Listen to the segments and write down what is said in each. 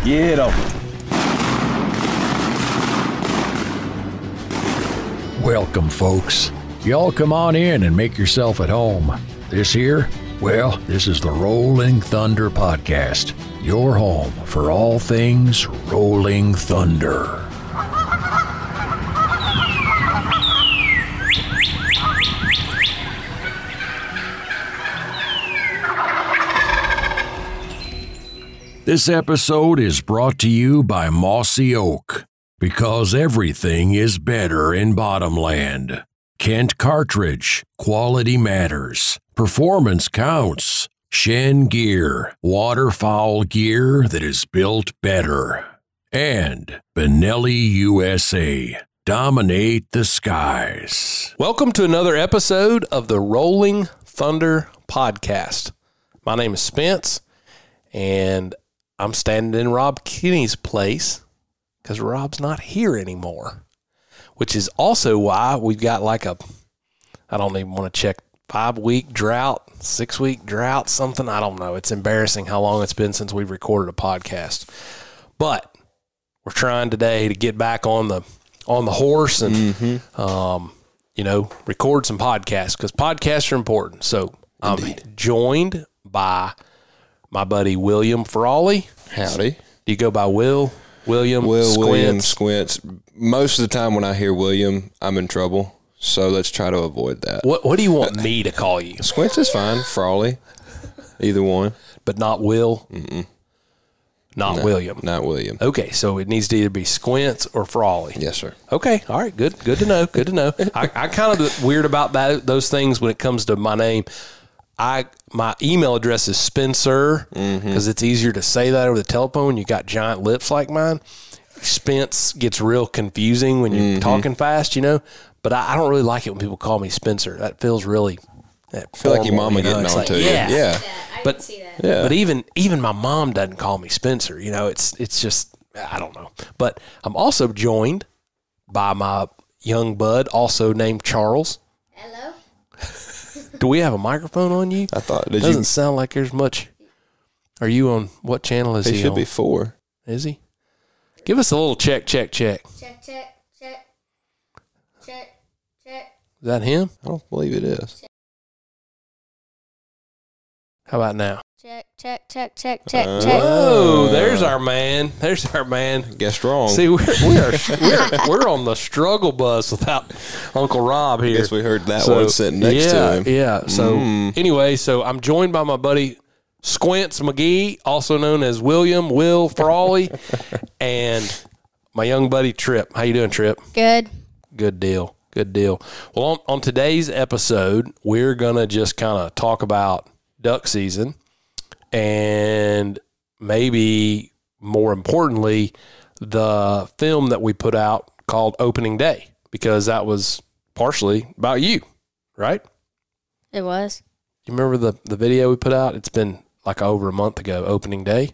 Get 'em. Welcome, folks. Y'all come on in and make yourself at home. This here, well, this is the Rolling Thunder Podcast, your home for all things Rolling Thunder. This episode is brought to you by Mossy Oak, because everything is better in Bottomland. Kent Cartridge, quality matters, performance counts. Shen Gear, waterfowl gear that is built better. And Benelli USA, dominate the skies. Welcome to another episode of the Rolling Thunder Podcast. My name is Spence, and I'm standing in Rob Kinney's place because Rob's not here anymore, which is also why we've got like a, I don't even want to check, 5-week drought, 6-week drought, something. I don't know. It's embarrassing how long it's been since we've recorded a podcast. But we're trying today to get back on the horse and, record some podcasts because podcasts are important. So Indeed. I'm joined by my buddy William Frawley. Howdy. Do you go by William, Squints? William, Squints. Most of the time when I hear William, I'm in trouble. So let's try to avoid that. What do you want me to call you? Squints is fine. Frawley. Either one. But not Will? Not William. Not William. Okay, so it needs to either be Squints or Frawley. Yes, sir. Okay, all right, good to know. Good to know. I kind of weird about those things when it comes to my name. My email address is Spencer because it's easier to say that over the telephone when you got giant lips like mine. Spence gets real confusing when you're talking fast, But I don't really like it when people call me Spencer. That feels really I feel like your mama getting on to you. Yeah. I can see that. Yeah. But even my mom doesn't call me Spencer. It's just, I don't know. But I'm also joined by my young bud, also named Charles. Hello? Do we have a microphone on you? I thought, Doesn't sound like there's much. Are you on, what channel is he He should on? be 4. Is he? Give us a little check. Check. Is that him? I don't believe it is. How about now? Check. Oh, there's our man. Guessed wrong. See, we're on the struggle bus without Uncle Rob here. Guess we heard that one sitting next to him. Yeah. So anyway, I'm joined by my buddy Squints McGee, also known as Will Frawley, and my young buddy Tripp. How you doing, Tripp? Good. Good deal. Well, on today's episode, we're gonna just kind of talk about duck season, and maybe more importantly, the film that we put out called Opening Day, because that was partially about you, right? It was. You remember the video we put out? It's been like over a month ago, Opening Day.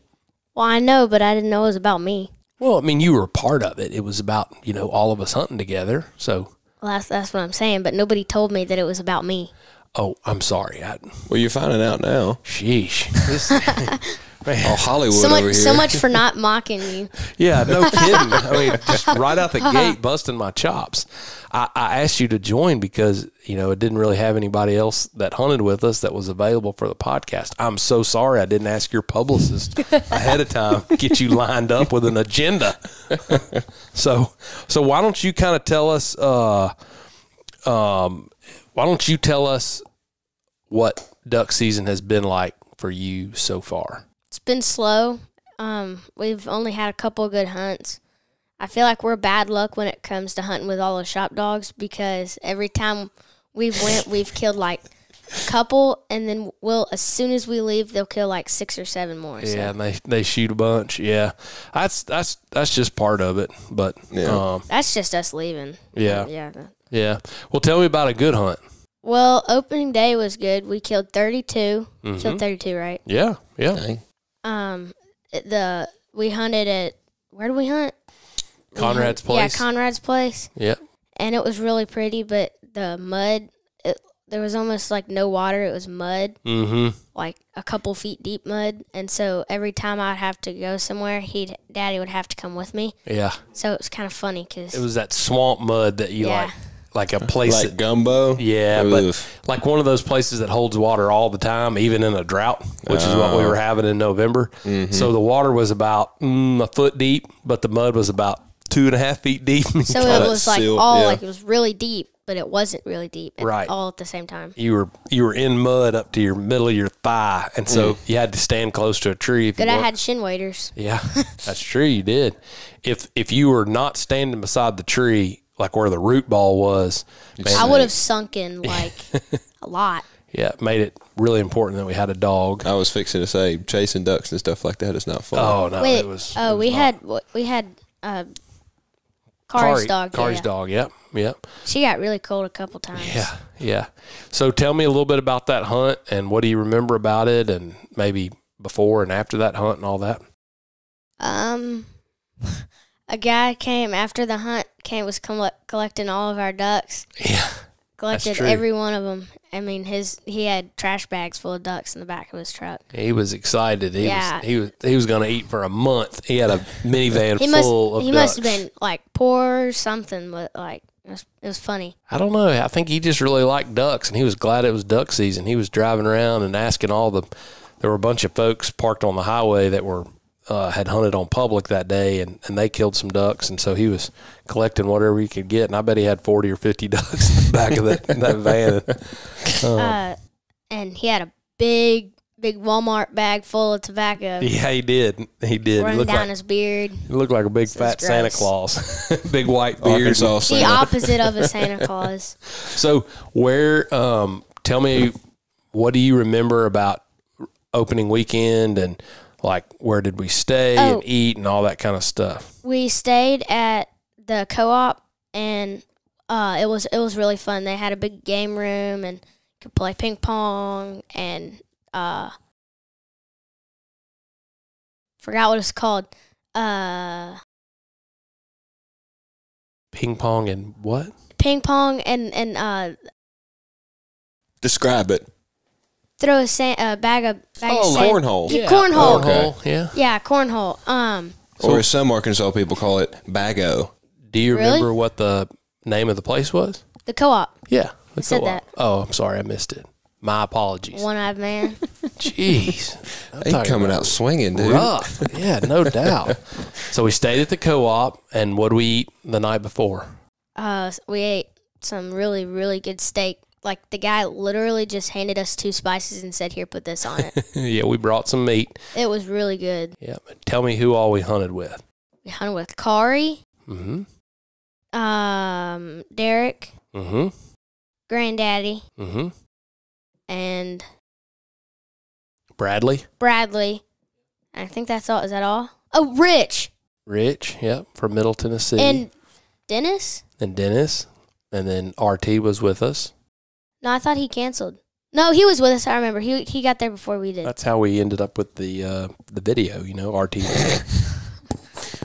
Well, I know, but I didn't know it was about me. Well, I mean, you were a part of it. It was about, all of us hunting together. So, Well, that's what I'm saying, but nobody told me that it was about me. oh, I'm sorry. Well, you're finding out now. Sheesh. Man. Oh, Hollywood over here. So much for not mocking you. Yeah, no kidding. I mean, just right out the gate, busting my chops. I asked you to join because, it didn't really have anybody else that hunted with us that was available for the podcast. I'm so sorry I didn't ask your publicist ahead of time, get you lined up with an agenda. So why don't you kind of tell us, what duck season has been like for you so far? It's been slow. We've only had a couple of good hunts. I feel like we're bad luck when it comes to hunting with all the shop dogs because every time we've killed like a couple, and then as soon as we leave, they'll kill like 6 or 7 more. Yeah, and they shoot a bunch. Yeah, that's just part of it. But that's just us leaving. Yeah. Well, tell me about a good hunt. Well, opening day was good. We killed 32. Killed 32, right? Yeah. Dang. We hunted at, where did we hunt? Conrad's place. Yeah, Conrad's place. Yeah. And it was really pretty, but the mud there was almost like no water. It was mud, like a couple feet deep mud. And so every time I'd have to go somewhere, Daddy would have to come with me. Yeah. So it was kind of funny because it was that swamp mud that you like a place like that, gumbo. Yeah, but like one of those places that holds water all the time, even in a drought, which is what we were having in November. So the water was about a foot deep, but the mud was about 2.5 feet deep. So it was like like it was really deep, but it wasn't really deep. All at the same time. You were in mud up to your middle of your thigh, and so you had to stand close to a tree. But I had shin waders. Yeah, that's true. You did. If you were not standing beside the tree, like where the root ball was, man, I would have sunken like a lot. Yeah, it made it really important that we had a dog. I was fixing to say chasing ducks and stuff like that is not fun. Oh no, Wait, it was. We had Kari's dog. Kari's dog. Yep. She got really cold a couple times. Yeah. So tell me a little bit about that hunt and what do you remember about it, and maybe before and after that hunt and all that. A guy came after the hunt. Was collecting all of our ducks. Yeah, collected every one of them. I mean, he had trash bags full of ducks in the back of his truck. He was excited. He was going to eat for a month. He had a minivan full of ducks. He must have been like poor or something, but like it was funny. I don't know. I think he just really liked ducks, and he was glad it was duck season. He was driving around and asking there were a bunch of folks parked on the highway that were had hunted on public that day, and they killed some ducks, and so he was collecting whatever he could get, and I bet he had 40 or 50 ducks in the back of that van. And he had a big Walmart bag full of tobacco. Yeah, he did. Running down his beard. He looked like a big fat Santa Claus. Big white beard. The opposite of a Santa Claus. So tell me, what do you remember about opening weekend, and like where did we stay and eat and all that kind of stuff? We stayed at the co-op, and it was really fun. They had a big game room and could play ping pong and forgot what it's called. Ping pong and what? Ping pong and describe it. Throw a bag of sand. Cornhole. Yeah, cornhole. Okay. Yeah, cornhole. Or as some Arkansas people call it, bago. Do you remember what the name of the place was? The co-op. Yeah, the co-op. Said that. Oh, I'm sorry, I missed it. My apologies. One-eyed man. Jeez. He coming out swinging, dude. Rough. Yeah, no doubt. So we stayed at the co-op, and what did we eat the night before? We ate some really, really good steak. Like, the guy literally just handed us 2 spices and said, "Here, put this on it." Yeah, we brought some meat. It was really good. Yeah. Tell me who all we hunted with. We hunted with Kari. Mm-hmm. Derek. Mm-hmm. Granddaddy. Mm-hmm. And Bradley. I think that's all. Is that all? Oh, Rich, yep, from Middle Tennessee. And Dennis. And then RT was with us. No, I thought he canceled. No, he was with us. I remember. He got there before we did. That's how we ended up with the video, RT was there.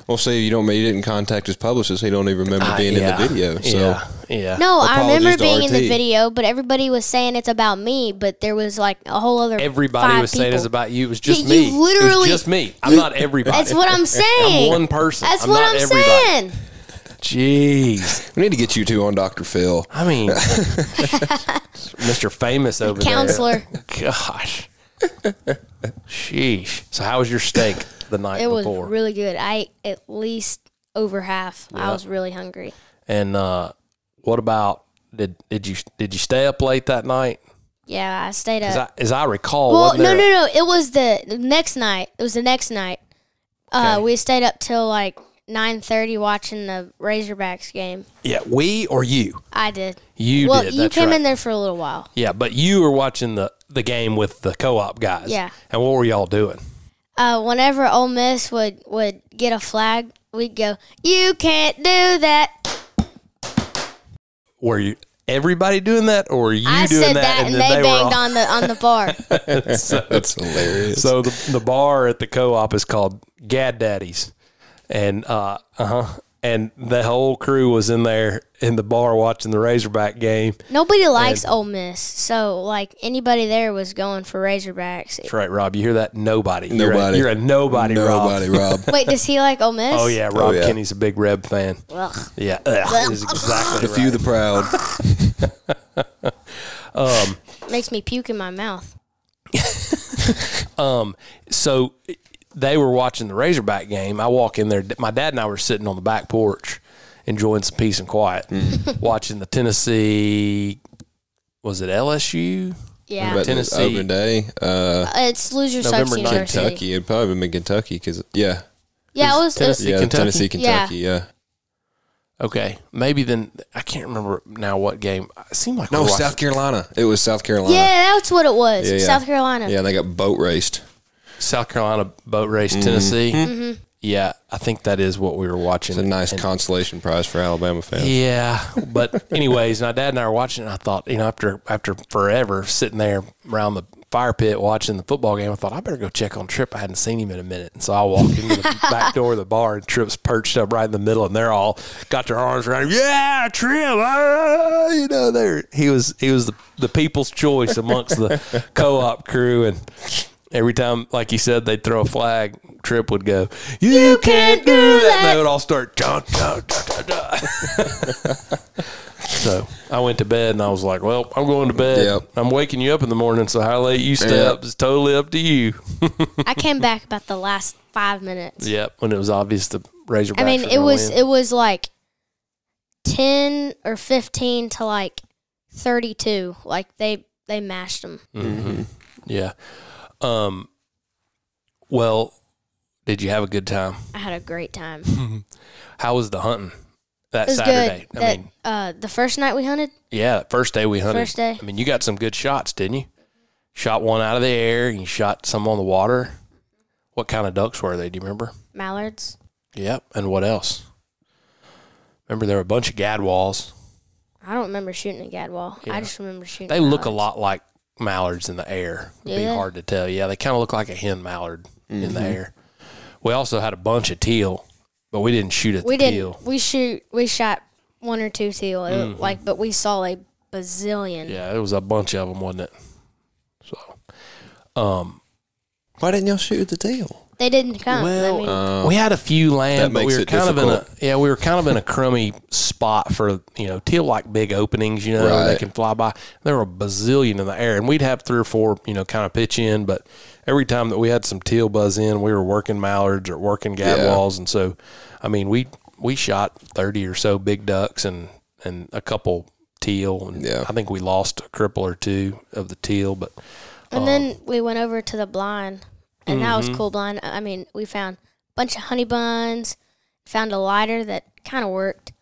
Well, see, you didn't contact his publicist. He don't even remember being in the video. So. Yeah. No, I remember being in the video, but everybody was saying it's about me, but there was like a whole other Everybody was saying it's about you. It was just you me. Literally, it was just me. I'm not everybody. That's what I'm saying. I'm one person. That's what I'm saying. Jeez. We need to get you two on Dr. Phil. I mean, Mr. Famous over Counselor. there. Gosh. Sheesh. So how was your steak the night before? It was really good. I ate at least over half. Yeah. I was really hungry. And what about, did you stay up late that night? Yeah, I stayed up. As I recall, well, no. It was the next night. It was the next night. Okay. We stayed up till like 9:30 watching the Razorbacks game. Yeah, we or you? I did. You did. That's you came in there for a little while. Yeah, but you were watching the game with the co-op guys. Yeah. And what were y'all doing? Whenever Ole Miss would get a flag, we'd go, "You can't do that." Were you everybody doing that, or were you I doing said that? And they banged on the bar. That's hilarious. So the bar at the co-op is called Gad Daddy's. And And the whole crew was in there in the bar watching the Razorback game. Nobody likes Ole Miss, so like anybody there was going for Razorbacks. That's right, Rob. You hear that? Nobody. Nobody. You're a nobody, Rob. Wait, does he like Ole Miss? Oh yeah, Rob Kenny's a big Reb fan. Ugh. Yeah, is exactly The few, the proud. Makes me puke in my mouth. So they were watching the Razorback game. I walk in there. My dad and I were sitting on the back porch enjoying some peace and quiet, watching the Tennessee, was it LSU? Yeah. Tennessee. Open day. It's Loser November Sucks 9th, University. Kentucky. It'd probably been Kentucky because, Yeah, it was Tennessee. yeah, Kentucky? Tennessee, Kentucky, yeah. Okay, maybe then I can't remember now what game. It seemed like No, we watched- South Carolina. It was South Carolina. Yeah, that's what it was. Yeah. South Carolina. Yeah, they got boat raced. South Carolina boat race, Tennessee. Mm-hmm. Yeah, I think that is what we were watching. It's a nice consolation prize for Alabama fans. Yeah, but anyways, my dad and I were watching it, and I thought, after forever sitting there around the fire pit watching the football game, I thought, I better go check on Tripp. I hadn't seen him in a minute. And so I walked into the back door of the bar, and Tripp's perched up right in the middle, and they're all got their arms around him. Yeah, Tripp, he was the people's choice amongst the co-op crew, and every time, like you said, they'd throw a flag, Tripp would go, you can't do that. And they would all start, dun, dun, dun, dun, dun. So I went to bed, and I was like, well, I'm going to bed. Yep. I'm waking you up in the morning, so how late you stay up is totally up to you. I came back about the last 5 minutes. Yep, when it was obvious the Razorbacks I mean, were gonna win. it was like 10 or 15 to like 32. Like they mashed them. Mm-hmm. Yeah. Well, did you have a good time? I had a great time. How was the hunting that It was Saturday? good. I mean, The first night we hunted. yeah, first day we hunted. First day. I mean, you got some good shots, didn't you? Shot one out of the air, and you shot some on the water. What kind of ducks were they? Do you remember? Mallards. Yep. And what else? Remember, there were a bunch of gadwalls. I don't remember shooting a gadwall. Yeah. I just remember shooting. They look a mallards. lot like mallards in the air. It'd be Yeah. hard to tell. Yeah, they kind of look like a hen mallard in the air. We also had a bunch of teal, but we didn't shoot at We the didn't. teal. We shot one or two teal. It, but we saw a bazillion. Yeah, it was a bunch of them, wasn't it? So, Why didn't y'all shoot at the teal? They didn't come. well, we had a few land, That but we makes were it kind of in a difficult. we were kind of in a crummy spot for teal like big openings, where they Right. can fly by. There were a bazillion in the air, and we'd have 3 or 4 kind of pitch in, but every time that we had some teal buzz in, we were working mallards or working gadwalls, and so I mean we shot 30 or so big ducks and a couple teal, and I think we lost a cripple or 2 of the teal, but and then we went over to the blind, and that was cool blind. I mean, we found a bunch of honey buns, found a lighter that kind of worked,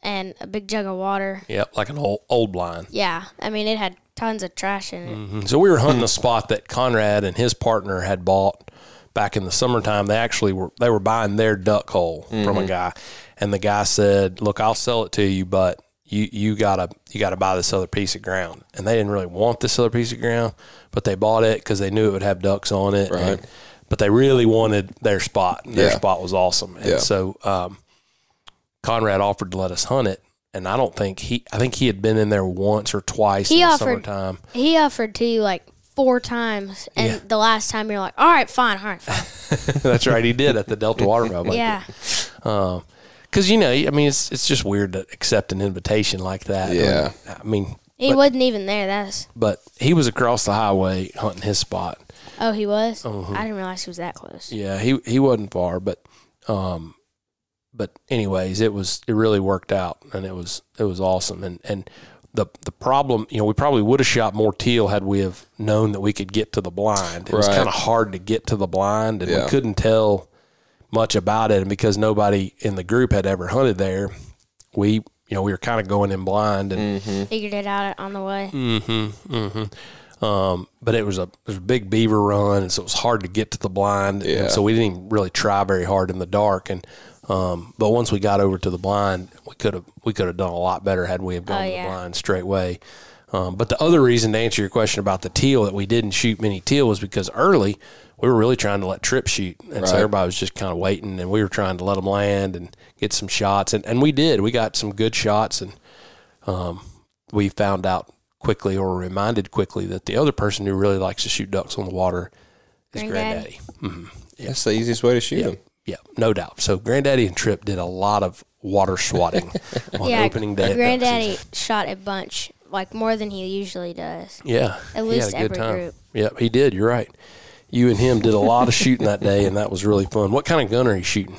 and a big jug of water. Yep, like an old blind. Yeah, I mean, it had tons of trash in it. So we were hunting a spot that Conrad and his partner had bought back in the summertime. They were buying their duck hole from a guy, and the guy said, "Look, I'll sell it to you, but you gotta buy this other piece of ground." And they didn't really want this other piece of ground, but they bought it because they knew it would have ducks on it. Right. But they really wanted their spot. Their spot was awesome, and so Conrad offered to let us hunt it. And I think he had been in there once or twice in the summertime. He offered to you like 4 times, and the last time you're like, all right, fine. That's right, he did at the Delta Water Rub. Yeah. Because, I mean, it's just weird to accept an invitation like that. Yeah. I mean, He wasn't even there. but he was across the highway hunting his spot. Oh, he was? I didn't realize he was that close. Yeah, he wasn't far, but anyways, it really worked out, and it was awesome. And the problem, we probably would have shot more teal had we have known that we could get to the blind. It was kind of hard to get to the blind, and we couldn't tell much about it. And because nobody in the group had ever hunted there, we were kind of going in blind and Figured it out on the way. but it was a big beaver run, and so it was hard to get to the blind. Yeah. And so we didn't even really try very hard in the dark. And but once we got over to the blind, we could have done a lot better had we have gone to the blind straight away. But the other reason, to answer your question about the teal, that we didn't shoot many teal was because early we were really trying to let Tripp shoot. And so everybody was just kind of waiting, and we were trying to let them land and get some shots. And we did. We got some good shots, and we found out quickly, or reminded quickly, that the other person who really likes to shoot ducks on the water is Granddaddy. Mm-hmm. Yeah. That's the easiest way to shoot them. Yeah, no doubt. So Granddaddy and Tripp did a lot of water swatting on opening day. Granddaddy shot a bunch, like more than he usually does. Yeah. At least every group. Yeah, he did. You're right. You and him did a lot of shooting that day, and that was really fun. What kind of gun are you shooting?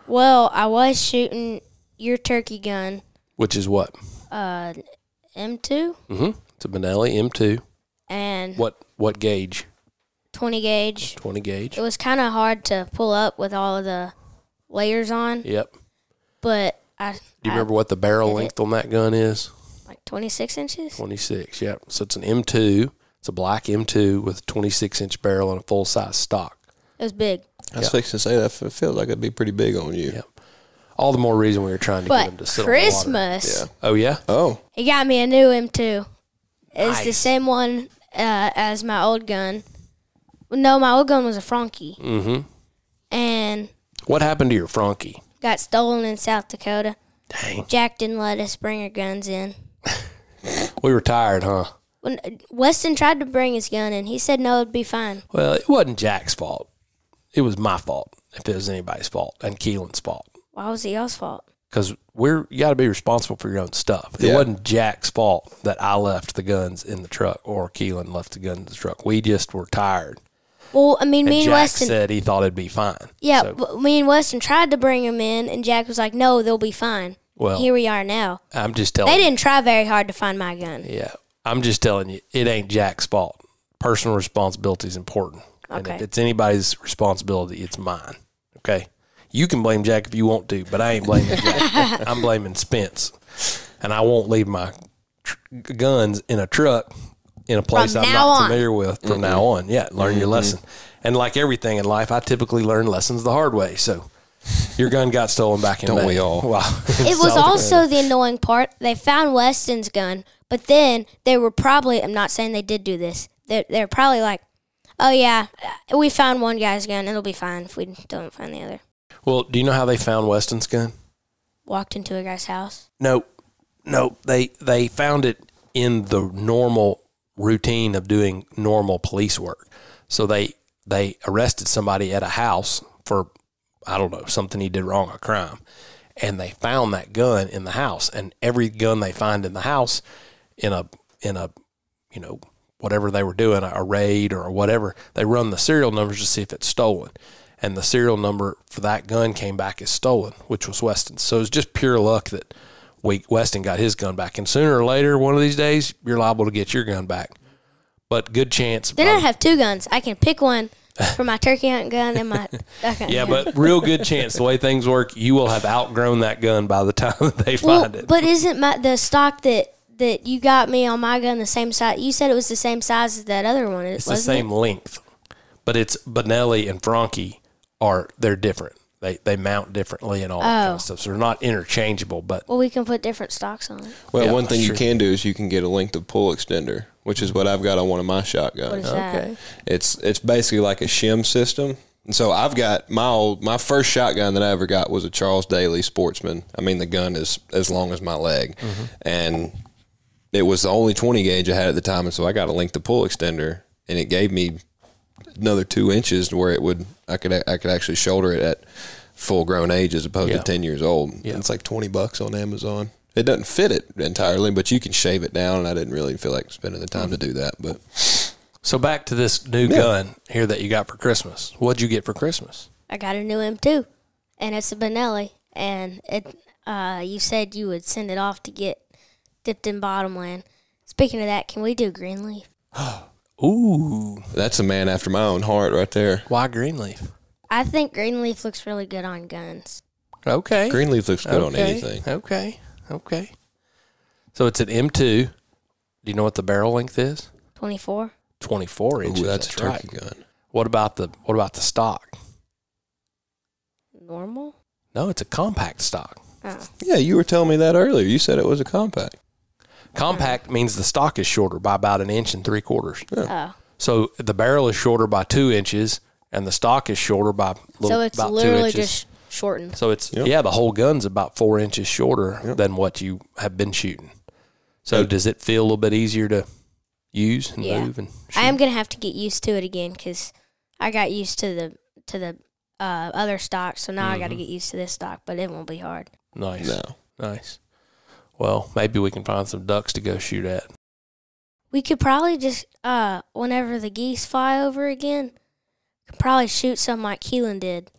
Well, I was shooting your turkey gun. Which is what? M2. Mm-hmm. It's a Benelli M2. And what gauge? 20 gauge. 20 gauge. It was kind of hard to pull up with all of the layers on. Yep. But do you remember what the barrel length on that gun is? Like 26 inches? 26, yep. So it's an M2. It's a black M2 with a 26-inch barrel and a full-size stock. It was big. I was fixing to say that. It feels like it'd be pretty big on you. Yep. All the more reason we were trying to get him to sit on the water. Christmas. Yeah. Oh, yeah? Oh. He got me a new M2. It's the Nice. same one as my old gun. No, my old gun was a Frankie. Mm-hmm. And What happened to your Frankie? got stolen in South Dakota. Dang. Jack didn't let us bring our guns in. We were tired, huh? When Weston tried to bring his gun in, he said no, it'd be fine. Well, it wasn't Jack's fault. It was my fault, if it was anybody's fault, and Keelan's fault. Why was it y'all's fault? Because you got to be responsible for your own stuff. It wasn't Jack's fault that I left the guns in the truck or Keelan left the guns in the truck. We just were tired. Well, I mean, And me and Jack Weston said he thought it'd be fine. Yeah, So, but me and Weston tried to bring them in, and Jack was like, no, they'll be fine. well, Here we are now. I'm just telling They you. didn't try very hard to find my gun. Yeah. I'm just telling you, it ain't Jack's fault. Personal responsibility is important. And Okay. if it's anybody's responsibility, it's mine. Okay? You can blame Jack if you want to, but I ain't blaming Jack. I'm blaming Spence. And I won't leave my guns in a truck in a place From I'm now not on. familiar with from now on. Yeah, learn your lesson. And like everything in life, I typically learn lessons the hard way. So your gun got stolen back in Don't May. we all? Wow. It was also the annoying part. They found Weston's gun, but then they were probably, I'm not saying they did do this, they're probably like, oh, yeah, we found one guy's gun. It'll be fine if we don't find the other. Well, do you know how they found Weston's gun? Walked into a guy's house. No, they found it in the normal routine of doing normal police work. So they arrested somebody at a house for, I don't know, something he did wrong, a crime. And they found that gun in the house. And every gun they find in the house in a you know, whatever they were doing, a raid or whatever, they run the serial numbers to see if it's stolen. And the serial number for that gun came back as stolen, which was Weston's. So it was just pure luck that Weston got his gun back. And sooner or later, one of these days, you're liable to get your gun back. But good chance. Then I have two guns. I can pick one for my turkey hunting gun and my duck hunting Yeah, gun. but real good chance, the way things work, you will have outgrown that gun by the time that they find it. But isn't the stock that you got me on my gun the same size? You said it was the same size as that other one. It's the same length. But it's Benelli and Frankie they're different. They mount differently and all that kind of stuff. So they're not interchangeable. But Well, we can put different stocks on it. Well, Yeah, one thing that's you true. can do is you can get a length of pull extender, which is what I've got on one of my shotguns. What is that? okay. It's basically like a shim system. And so I've got my first shotgun that I ever got was a Charles Daly Sportsman. I mean, the gun is as long as my leg. Mm-hmm. And it was the only 20 gauge I had at the time. And so I got a length of pull extender, and it gave me another 2 inches to where I could actually shoulder it at full grown age as opposed Yeah. to 10 years old. Yeah. It's like $20 on Amazon. It doesn't fit it entirely, but you can shave it down, and I didn't really feel like spending the time to do that. But So back to this new gun here that you got for Christmas. What'd you get for Christmas? I got a new M2, and it's a Benelli. And you said you would send it off to get dipped in bottomland. Speaking of that, can we do Greenleaf? Ooh. that's a man after my own heart right there. Why Greenleaf? I think Greenleaf looks really good on guns. Okay. Greenleaf looks good on anything. Okay. So it's an M2. Do you know what the barrel length is? 24. 24 inches. Ooh, that's a turkey right. gun. What about the stock? Normal? No, it's a compact stock. Oh. Yeah, you were telling me that earlier. You said it was a compact. Compact means the stock is shorter by about 1 3/4 inches. Oh. So the barrel is shorter by 2 inches, and the stock is shorter by So it's about 2 literally inches. just shortened. So it's the whole gun's about 4 inches shorter than what you have been shooting. So does it feel a little bit easier to use and move and shoot? I am gonna have to get used to it again because I got used to the other stock, so now I got to get used to this stock, but it won't be hard. Nice. No. Nice. Well, maybe we can find some ducks to go shoot at. We could probably just whenever the geese fly over again, could probably shoot some like Keelan did.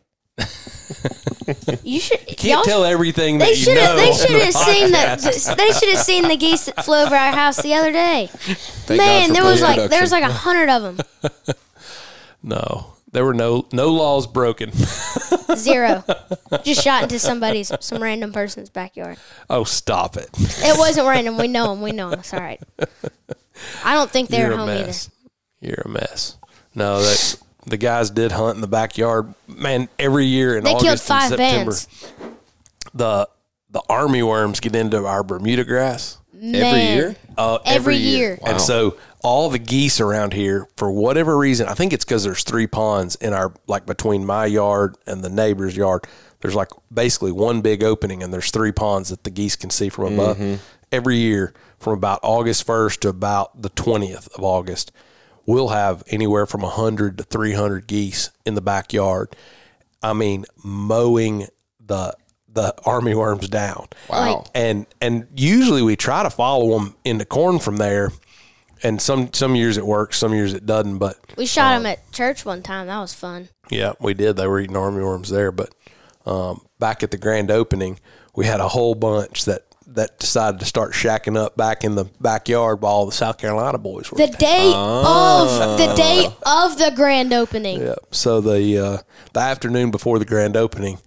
You should. Can't tell everything that They you should know. have. They should have seen podcast. They should have seen the geese that flew over our house the other day. Thank God Man, for there was like production. 100 of them. No, there were no laws broken. 0. Just shot into some random person's backyard. Oh, stop it! It wasn't random. We know them. It's all right. I don't think they You're were a home mess. You're a mess. No, the guys did hunt in the backyard. Man, every year in They killed August and 5 September, bands. the army worms get into our Bermuda grass. Man. year? Every year. And so all the geese around here, for whatever reason, I think it's because there's 3 ponds in our, like between my yard and the neighbor's yard. There's like basically one big opening, and there's 3 ponds that the geese can see from above. Every year, from about August 1st to about the 20th of August, we'll have anywhere from 100 to 300 geese in the backyard. I mean, mowing the army worms down. Wow. And usually we try to follow them into corn from there. And some years it works, some years it doesn't. But We shot them at church one time. That was fun. yeah, we did. They were eating army worms there. But back at the grand opening, we had a whole bunch that decided to start shacking up back in the backyard while all the South Carolina boys were. The day of the grand opening. Yeah. So the afternoon before the grand opening,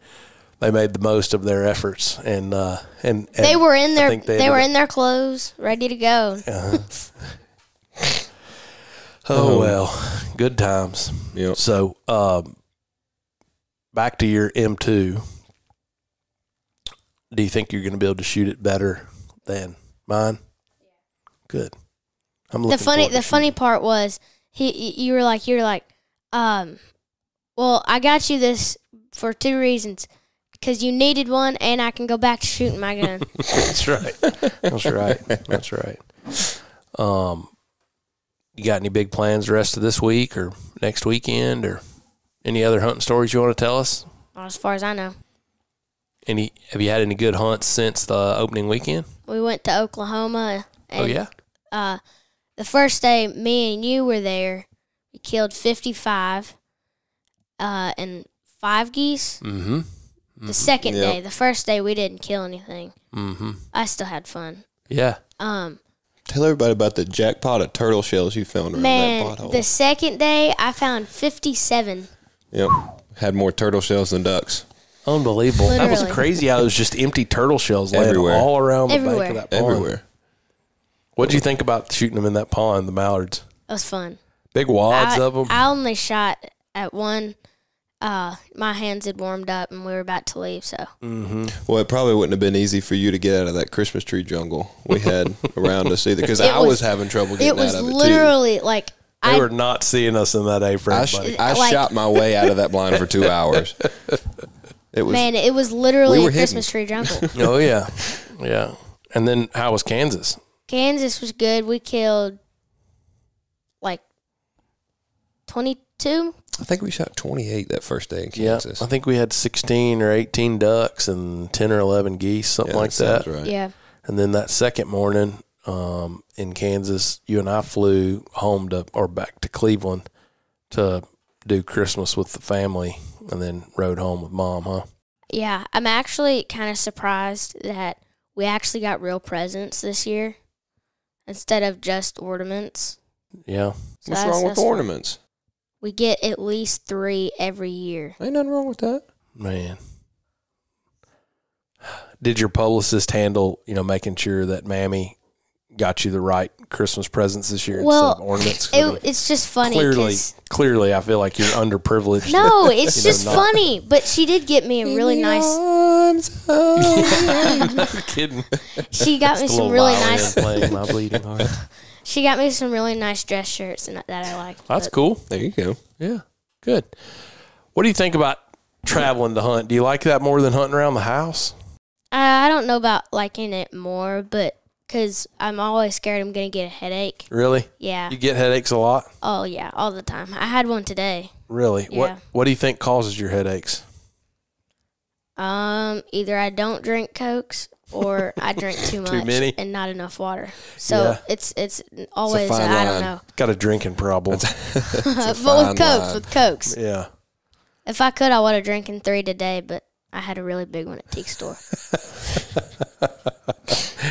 they made the most of their efforts, and They were in I their think they were in their clothes, ready to go. Oh well, good times. Yep. So back to your M2. Do you think you're going to be able to shoot it better than mine? Good. I'm looking The funny part was you were like, well, I got you this for 2 reasons. Because you needed one, and I can go back to shooting my gun. That's right. That's right. That's right. You got any big plans the rest of this week or next weekend, or any other hunting stories you want to tell us? Well, as far as I know. Have you had any good hunts since the opening weekend? We went to Oklahoma. And, Oh yeah. The first day, me and you were there. We killed 55 and 5 geese. Mm-hmm. The second day, the first day, we didn't kill anything. Mm-hmm. I still had fun. Yeah. Tell everybody about the jackpot of turtle shells you found around that Man, pothole. the second day, I found 57. Yep. Had more turtle shells than ducks. Unbelievable. That was Literally. crazy how it was just empty turtle shells laying Everywhere. all around the bank Everywhere. of that pond. Everywhere. What did you think about shooting them in that pond, the mallards? It was fun. Big wads of them? I only shot at one. My hands had warmed up, and we were about to leave, so. Well, it probably wouldn't have been easy for you to get out of that Christmas tree jungle we had around us either, because It I was having trouble getting It was out of it, literally like They were not seeing us in that A-frame, too. buddy. I like- shot my way out of that blind for 2 hours. It was it was literally We were a Christmas tree jungle. Oh, yeah. Yeah. And then how was Kansas? Kansas was good. We killed like 22. I think we shot 28 that first day in Yeah. Kansas. I think we had 16 or 18 ducks and 10 or 11 geese, something like that. sounds right. Yeah. And then that second morning in Kansas, you and I flew home back to Cleveland to do Christmas with the family, and then rode home with Mom, huh? Yeah. I'm actually kind of surprised that we actually got real presents this year instead of just ornaments. Yeah. So What's wrong with that's fun. ornaments? We get at least 3 every year. Ain't nothing wrong with that. Man. Did your publicist handle, making sure that Mammy got you the right Christmas presents this year Well, instead of ornaments? It's just funny. Clearly, I feel like you're underprivileged. No, it's just not- funny. But she did get me a really nice. I'm kidding. She got me The some little really violin nice. playing my bleeding heart. She got me some really nice dress shirts that I like. That's but cool. There you go. Yeah. Good. What do you think about traveling to hunt? Do you like that more than hunting around the house? I don't know about liking it more, but because I'm always scared I'm going to get a headache. Really? Yeah. You get headaches a lot? Oh, yeah, all the time. I had one today. Really? Yeah. What do you think causes your headaches? Either I don't drink Cokes or I drink too much many? and not enough water. So it's always fine I don't line. know. Got a drinking problem. But with Cokes. Yeah. If I could, I would have drinking 3 today, but I had a really big one at Teague store.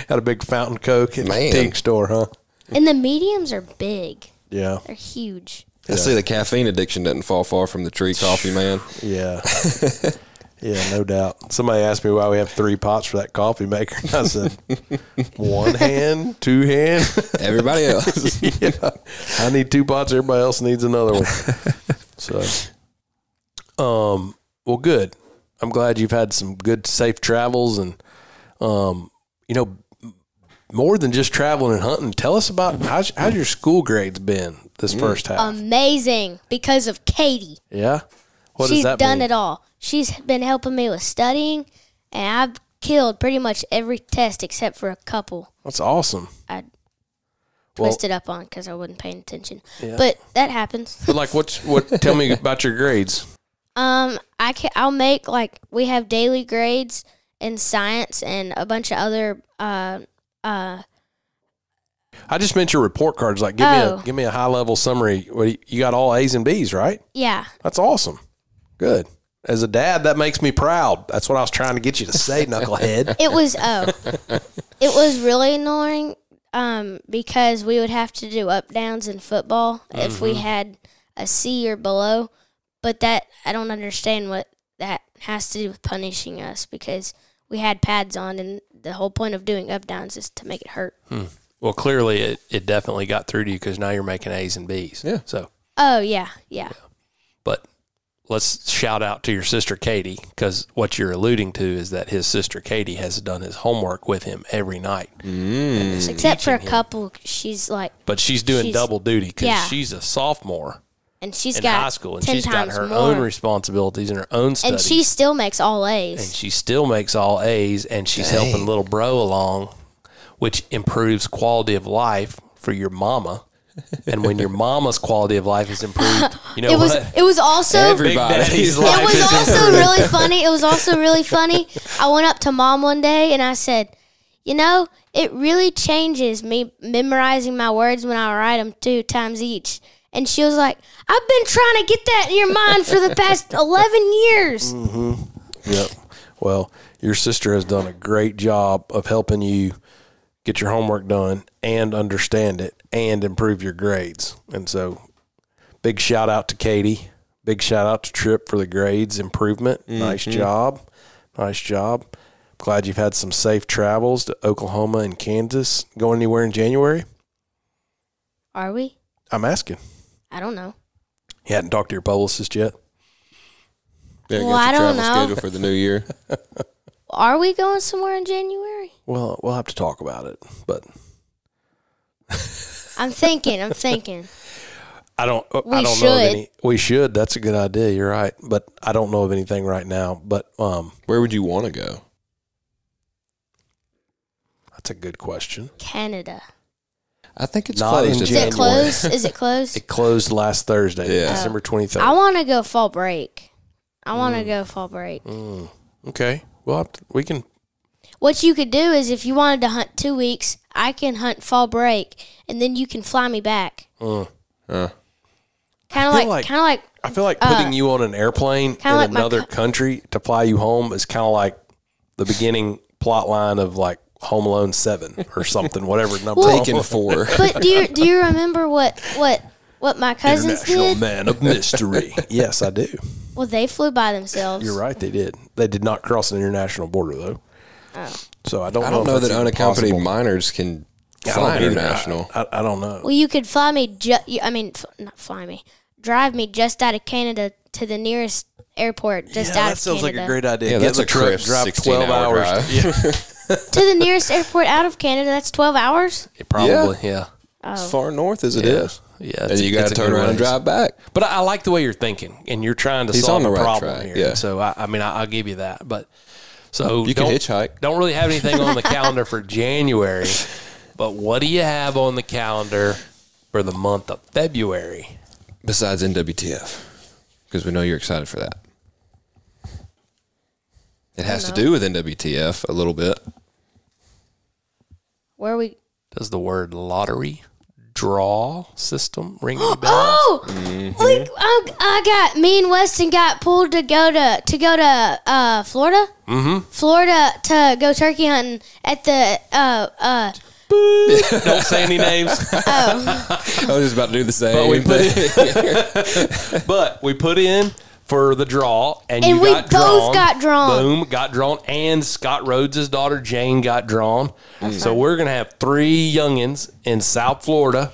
Had a big fountain Coke at the Teague store, huh? And the mediums are big. Yeah. They're huge. I see the caffeine addiction doesn't fall far from the tree coffee, man. Yeah. Yeah, no doubt. Somebody asked me why we have 3 pots for that coffee maker. And I said, 1 hand, 2 hand. Everybody else. Yeah. I need 2 pots. Everybody else needs another one. So, well, good. I'm glad you've had some good, safe travels. And, more than just traveling and hunting, tell us about how's your school grades been this first half? Amazing because of Katie. Yeah? What She's does that done mean? it all. She's been helping me with studying, and I've killed pretty much every test except for a couple That's awesome. I twisted up on because I wasn't paying attention. Yeah. But that happens. But like, tell me about your grades. I'll make, like, we have daily grades in science and a bunch of other I just meant your report cards. Like, give me a high level summary. You got all A's and B's, right? yeah. That's awesome. Good. As a dad, that makes me proud. That's what I was trying to get you to say, knucklehead. It was really annoying because we would have to do up downs in football if we had a C or below. But that I don't understand what that has to do with punishing us because we had pads on, and the whole point of doing up downs is to make it hurt. Well, clearly it definitely got through to you because now you're making A's and B's. Yeah. So, Oh yeah. but let's shout out to your sister Katie, because what you're alluding to is that his sister Katie has done his homework with him every night. Except for a teaching him. couple, she's like, But she's doing double duty because Yeah. she's a sophomore and she's in got high school, and 10 she's got times her more. own responsibilities and her own And studies. she still makes all A's. And she still makes all A's, and she's helping little bro along, which improves quality of life for your mama. And when your mama's quality of life is improved, you know what? It was also Big Daddy's life It was is also improved. really funny. It was also really funny. I went up to Mom one day and I said, it really changes me memorizing my words when I write them 2 times each. And she was like, I've been trying to get that in your mind for the past 11 years. Yep. Well, your sister has done a great job of helping you get your homework done and understand it and improve your grades. And so, big shout out to Katie. Big shout out to Tripp for the grades improvement. Nice job. Nice job. Glad you've had some safe travels to Oklahoma and Kansas. Going anywhere in January? Are we? I'm asking. I don't know. You hadn't talked to your publicist yet? Yeah, Well, got I your don't travel know. schedule for the new year. Are we going somewhere in January? Well, we'll have to talk about it, but I'm thinking. I don't know of should. any. We should. That's a good idea. You're right, but I don't know of anything right now. But Where would you want to go? that's a good question. Canada. I think it's Not closed. in Is January. it closed? Is it closed? It closed last Thursday, Yeah. December 23rd. I want to go fall break. Okay. Well, we can. What you could do is if you wanted to hunt 2 weeks, I can hunt fall break, and then you can fly me back. Kind of like, I feel like putting you on an airplane in kinda like my another country to fly you home is kind of like the beginning plot line of like Home Alone 7 or something, whatever number. Taken 4. But do you remember what my cousins International did? Man of Mystery. Yes, I do. Well, they flew by themselves. You're right. They did. They did not cross an international border though. Oh. So I don't I know. don't know if that that's even unaccompanied possible. minors can I fly don't either. international. I don't know. Well, you could fly me. Not fly me. Drive me just out of Canada to the nearest airport just out that of sounds Canada. like a great idea. Yeah, Get that's in a the truck, crisp drive 12 16-hour hours. drive. Yeah, To the nearest airport out of Canada. That's 12 hours. probably. Yeah. As far north as it Yeah. is. Yeah, and you got to turn around and drive back. But I like the way you're thinking, and you're trying to solve the problem here. Yeah. So I mean, I'll give you that. But so you can hitchhike. Don't really have anything on the calendar for January. But what do you have on the calendar for the month of February? Besides NWTF, because we know you're excited for that. It has to do with NWTF a little bit. Where we? Does the word lottery draw system ring any bells? Oh, I got me and Weston got pulled to go to Florida. Mm-hmm. Florida to go turkey hunting at the Don't say any names. I was just about to do the same. But we put in for the draw, and you we got drawn. both got drawn. Boom, got drawn, and Scott Rhodes' daughter Jane got drawn. So we're gonna have 3 youngins in South Florida.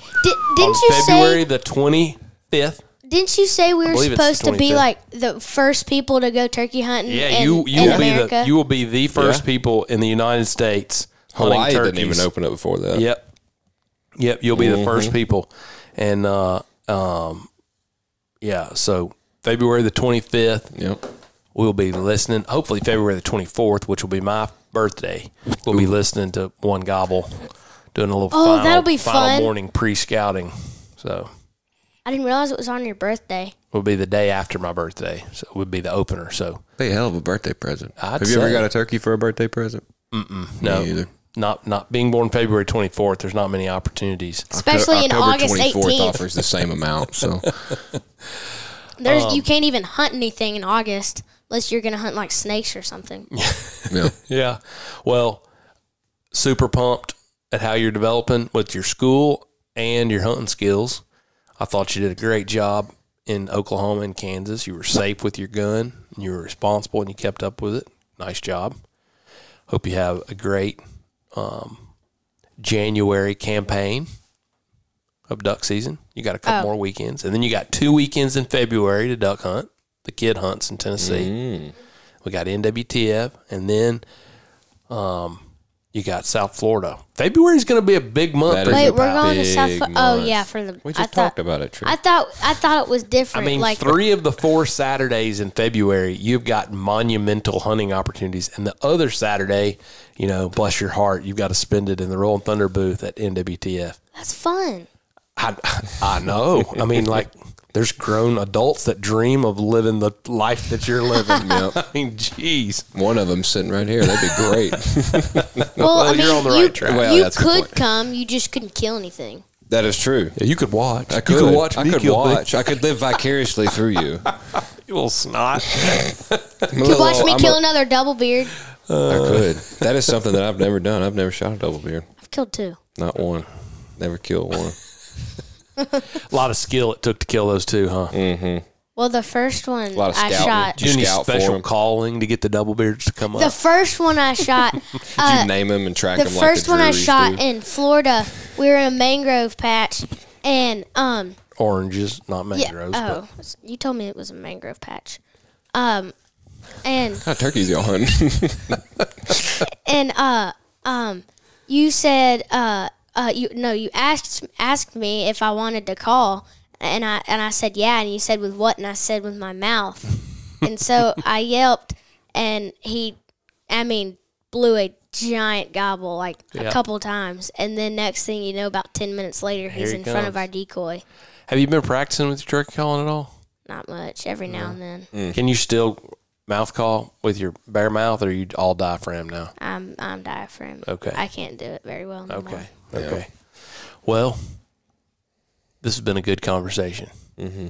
Didn't you February say the 25th? Didn't you say we were supposed to be like the first people to go turkey hunting? Yeah, in America? you will be the first people in the United States. Hawaii hunting didn't even open up before that. Yep. You'll be the first people, and So February the 25th. Yep. We'll be listening. Hopefully February the 24th, which will be my birthday. We'll be listening to One Gobble, doing a little that'll be final fun. morning pre-scouting. So I didn't realize it was on your birthday. it will be the day after my birthday. So it would be the opener. So Be a hell of a birthday present. I'd Have you ever say. got a turkey for a birthday present? no, Me either. Not being born February 24th. There's not many opportunities. Especially in October August 24th 18th. offers the same amount. So You can't even hunt anything in August unless you're going to hunt like snakes or something. yeah. Yeah. Well, super pumped at how you're developing with your school and your hunting skills. I thought you did a great job in Oklahoma and Kansas. You were safe with your gun, and you were responsible, and you kept up with it. Nice job. Hope you have a great January campaign of duck season. You got a couple more weekends, and then you got 2 weekends in February to duck hunt. The kid hunts in Tennessee. We got NWTF, and then you got South Florida. February is going to be a big month. Wait, we're going to South Florida. Oh yeah, for the. We just talked about it. Tripp. I thought it was different. I mean, like 3 of the 4 Saturdays in February, you've got monumental hunting opportunities, and the other Saturday, bless your heart, you've got to spend it in the Rolling Thunder booth at NWTF. That's fun. I know. I mean, like, there's grown adults that dream of living the life that you're living. I mean, geez. One of them sitting right here. That'd be great. Well, I mean, you're on the right track. Well, you that's a good could point. come. You just couldn't kill anything. That is true. Yeah, you could watch. I could. You could watch me I could kill watch. I could live vicariously through you. You little snot. You could watch me kill another double beard. I could. That is something that I've never done. I've never shot a double beard. I've killed 2. Not one. Never killed one. A lot of skill it took to kill those 2, huh? Mm-hmm. Well, the first one A lot of I scouting. shot. Did you do any Scout for special 'em. calling to get the double beards to come The up? first one I shot. Did you name them and track The them first like one I Drury's shot do? in Florida, we were in a mangrove patch, and Oranges, not mangroves. oh, you told me it was a mangrove patch, and How turkeys y'all hunting? you said you asked me if I wanted to call, and I said yeah, and you said with what, and I said with my mouth, and so I yelped, and he blew a giant gobble like a couple times, and then next thing you know, about 10 minutes later, he's he in front of comes. our decoy. Have you been practicing with your turkey calling at all? Not much, every now and then. Can you still mouth call with your bare mouth, or are you all diaphragm now? I'm diaphragm. Okay. I can't do it very well anymore. Okay. Well, this has been a good conversation. Mm-hmm.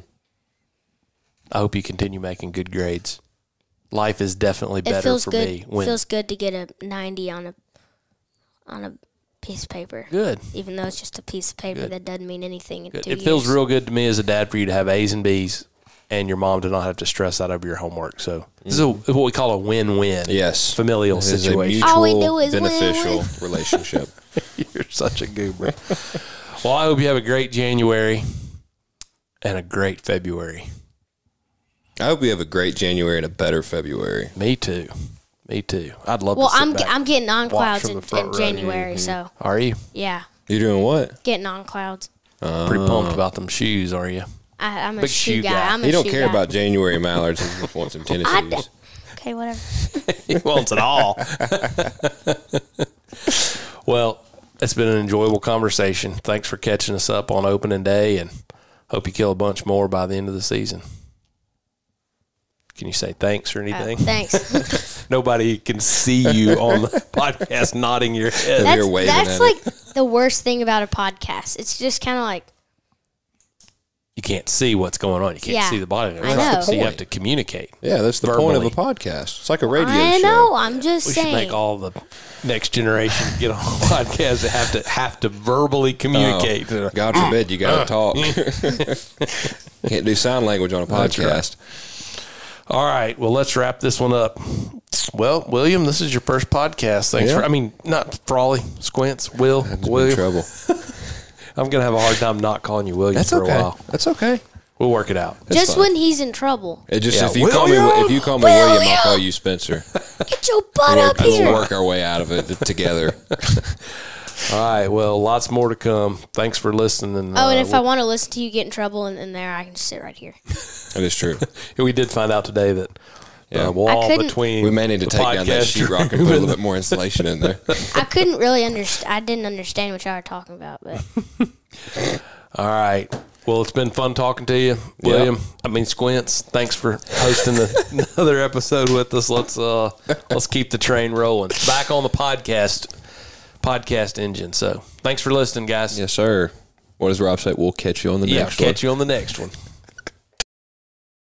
I hope you continue making good grades. Life is definitely better It feels for good. me It feels good to get a 90 on a piece of paper. Good. Even though it's just a piece of paper that doesn't mean anything in 2 years. It feels real good to me as a dad for you to have A's and B's, and your mom to not have to stress that over your homework. So this is what we call a win-win. Yes. Familial This is a situation. All we mutual do is beneficial win-win. relationship. You're such a goober. Well, I hope you have a great January and a great February. I hope we have a great January and a better February. Me too. I'd love Well, to sit I'm back. I'm getting on watch clouds from in the front row. January, so Are you? yeah, You doing what? getting on clouds. Pretty pumped about them shoes, are you? I'm a Big shoe shoe guy. guy. I'm a He don't shoe care guy. about January mallards. He just wants some tennis shoes. Okay, whatever. He wants it all. Well, it's been an enjoyable conversation. Thanks for catching us up on opening day, and hope you kill a bunch more by the end of the season. Can you say thanks or anything? Thanks. Nobody can see you on the podcast nodding your head. You're waving That's at like the worst thing about a podcast. It's just kind of like, You can't see what's going on. You can't Yeah, see the body. I know. So you have to communicate. Yeah, that's the point of a Verbally. podcast. It's like a radio I show. know. I'm just We should saying. make all the next generation get on a podcast that have to verbally communicate. Oh, God forbid you got to talk. Can't do sign language on a That's podcast. All right. Well, let's wrap this one up. Well, William, this is your first podcast. Thanks Yeah. not Frawley, Squints, Will, I'm in William. trouble. I'm going to have a hard time not calling you William That's for okay. a while. That's okay. We'll work it out. just fine. when he's in trouble. It just Yeah, if you call me William, I'll call you Spencer. Get your butt up We'll here. work our way out of it together. All right. Well, lots more to come. Thanks for listening. Oh, and if I want to listen to you get in trouble in there, I can just sit right here. That is true. we did find out today that Yeah. the wall couldn't- between We may need to the take down that podcast sheetrock and put a little bit more insulation in there. I couldn't really understand. I didn't understand what y'all were talking about, but All right. Well, it's been fun talking to you, William. Squints. Thanks for hosting another episode with us. Let's keep the train rolling. Back on the podcast engine. So, thanks for listening, guys. Yes, sir. What does Rob say? We'll catch you on the next one. Catch you on the next one.